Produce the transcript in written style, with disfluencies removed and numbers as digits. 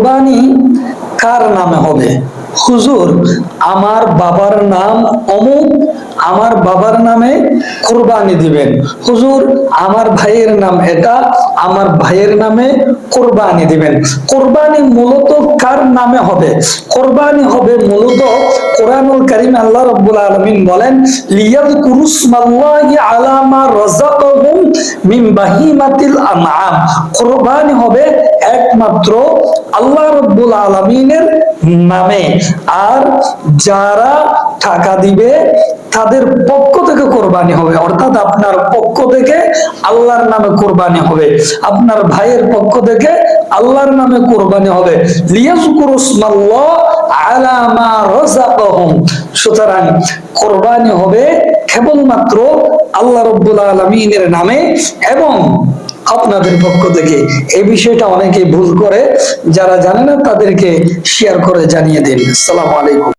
কোরবানি কার নামে হবে? হুজুর, আমার বাবার নাম অমুক, আমার বাবার নামে কোরবানি দিবেন। হুজুর, আমার ভাইয়ের নাম এটা, আমার ভাইয়ের নামে কোরবানি দিবেন। কোরবানি মূলত কার নামে হবে? কোরবানি হবে মূলত, কোরআনুল কারীমে আল্লাহ রাব্বুল আলামিন বলেন, লিয়াযকুরু ইসমাল্লাহি আলা মা রাযাকাহুম মিন বাহিমাতিল আনআম। কোরবানি হবে একমাত্র আল্লাহ রাব্বুল আলামিনের নামে, আর যারা টাকা দিবে তাদের পক্ষ থেকে কোরবানি হবে, অর্থাৎ আপনার পক্ষ থেকে আল্লাহর নামে কোরবানি হবে, আপনার ভাইয়ের পক্ষ থেকে আল্লাহর নামে কোরবানি হবে। লিয়াযকুরু ইসমাল্লাহ আলা মা রাযাকাহুম। সুতরাং কোরবানি হবে কেবলমাত্র আল্লাহ রাব্বুল আলামিনের নামে এবং আপনাদের পক্ষ থেকে। এই বিষয়টা অনেকে ভুল করে, যারা জানে না তাদেরকে শেয়ার করে জানিয়ে দিন। আসসালামু আলাইকুম।